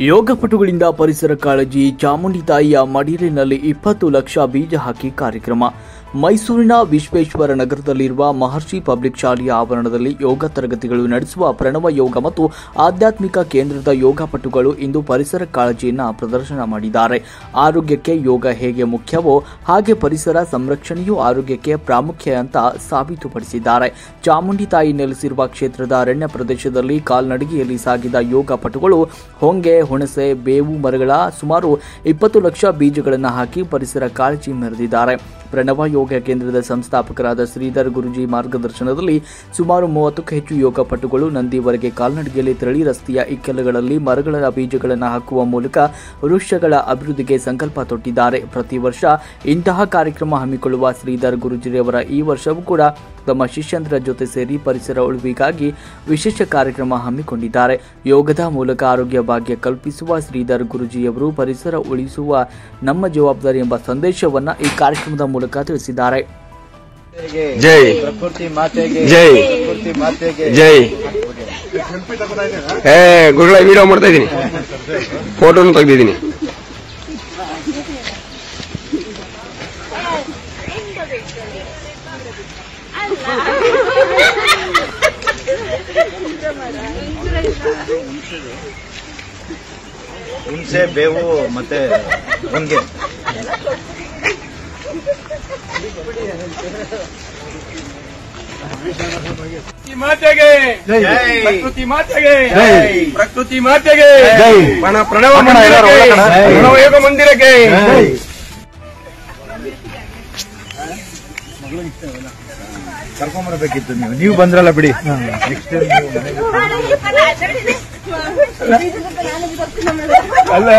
ಯೋಗಪಟುಗಳಿಂದ ಪರಿಸರ ಕಾಳಜಿ. ಚಾಮುಂಡಿ ತಾಯಿಯ ಮಡಿಲಿನಲ್ಲಿ 20 ಲಕ್ಷ ಬೀಜ ಹಾಕಿ ಕಾರ್ಯಕ್ರಮ. ಮೈಸೂರಿನ ವಿಶ್ವೇಶ್ವರ ನಗರದಲ್ಲಿರುವ ಮಹರ್ಷಿ ಪಬ್ಲಿಕ್ ಶಾಲೆಯ ಆವರಣದಲ್ಲಿ ಯೋಗ ತರಗತಿಗಳು ನಡೆಸುವ ಪ್ರಣವ ಯೋಗ ಮತ್ತು ಆಧ್ಯಾತ್ಮಿಕ ಕೇಂದ್ರದ ಯೋಗಪಟುಗಳು ಇಂದು ಪರಿಸರ ಕಾಳಜಿಯನ್ನು ಪ್ರದರ್ಶನ ಮಾಡಿದ್ದಾರೆ. ಆರೋಗ್ಯಕ್ಕೆ ಯೋಗ ಹೇಗೆ ಮುಖ್ಯವೋ ಹಾಗೆ ಪರಿಸರ ಸಂರಕ್ಷಣೆಯೂ ಆರೋಗ್ಯಕ್ಕೆ ಪ್ರಾಮುಖ್ಯ ಅಂತ ಸಾಬೀತುಪಡಿಸಿದ್ದಾರೆ. ಚಾಮುಂಡಿ ತಾಯಿ ನೆಲೆಸಿರುವ ಕ್ಷೇತ್ರದ ಅರಣ್ಯ ಪ್ರದೇಶದಲ್ಲಿ ಕಾಲ್ನಡಿಗೆಯಲ್ಲಿ ಸಾಗಿದ ಯೋಗಪಟುಗಳು ಹೊಂಗೆ, ಹುಣಸೆ, ಬೇವು ಮರಗಳ ಸುಮಾರು 20 ಲಕ್ಷ ಬೀಜಗಳನ್ನು ಹಾಕಿ ಪರಿಸರ ಕಾಳಜಿ ಮೆರೆದಿದ್ದಾರೆ. ಪ್ರಣವ ಯೋಗ ಕೇಂದ್ರದ ಸಂಸ್ಥಾಪಕರಾದ ಶ್ರೀಧರ್ ಗುರೂಜಿ ಮಾರ್ಗದರ್ಶನದಲ್ಲಿ ಸುಮಾರು 30ಕ್ಕೂ ಹೆಚ್ಚು ಯೋಗಪಟುಗಳು ನಂದಿವರೆಗೆ ಕಾಲ್ನಡಿಗೆಯಲ್ಲಿ ತೆರಳಿ ರಸ್ತೆಯ ಇಕ್ಕೆಲಗಳಲ್ಲಿ ಮರಗಳ ಬೀಜಗಳನ್ನು ಹಾಕುವ ಮೂಲಕ ವೃಕ್ಷಗಳ ಅಭಿವೃದ್ಧಿಗೆ ಸಂಕಲ್ಪ ತೊಟ್ಟಿದ್ದಾರೆ. ಪ್ರತಿ ವರ್ಷ ಇಂತಹ ಕಾರ್ಯಕ್ರಮ ಹಮ್ಮಿಕೊಳ್ಳುವ ಶ್ರೀಧರ್ ಗುರೂಜಿಯವರ ಈ ವರ್ಷವೂ ಕೂಡ ತಮ್ಮ ಶಿಷ್ಯಂದ್ರ ಜೊತೆ ಸೇರಿ ಪರಿಸರ ಉಳಿವಿಗಾಗಿ ವಿಶೇಷ ಕಾರ್ಯಕ್ರಮ ಹಮ್ಮಿಕೊಂಡಿದ್ದಾರೆ. ಯೋಗದ ಮೂಲಕ ಆರೋಗ್ಯ ಭಾಗ್ಯ ಕಲ್ಪಿಸುವ ಶ್ರೀಧರ್ ಗುರೂಜಿಯವರು ಪರಿಸರ ಉಳಿಸುವ ನಮ್ಮ ಜವಾಬ್ದಾರಿ ಎಂಬ ಸಂದೇಶವನ್ನು ಈ ಕಾರ್ಯಕ್ರಮದ ಮೂಲಕ ತಿಳಿಸಿದ್ದಾರೆ. ಜೈ ಪ್ರಕೃತಿ ಮಾತೆಗೆ, ಜೈ ಪ್ರಕೃತಿ ಮಾತೆಗೆ ಜೈ. ಗುರುಗಳ ವಿಡಿಯೋ ಮಾಡ್ತಾ ಇದ್ದೀನಿ, ಫೋಟೋನು ತೆಗೆದಿದ್ದೀನಿ. ಹುಣಸೆ, ಬೇವು ಮತ್ತೆ ಹೊಂಗೆ. ಮಾತೆಗೆ ಜೈ, ಪ್ರಕೃತಿ ಮಾತೆಗೆ, ಜೈ. ಪ್ರಕೃತಿ ಮಾತೆಗೆ, ಜೈ. ಪ್ರಣವ ಮಂದಿರಕ್ಕೆ, ಪ್ರಣವ ಯೋಗ ಮಂದಿರಕ್ಕೆ. ಕರ್ಕೊಂಬರ್ಬೇಕಿತ್ತು ನೀವು ಬಂದ್ರಲ್ಲ ಬಿಡಿ. ನೆಕ್ಸ್ಟ್ ಅಲ್ಲ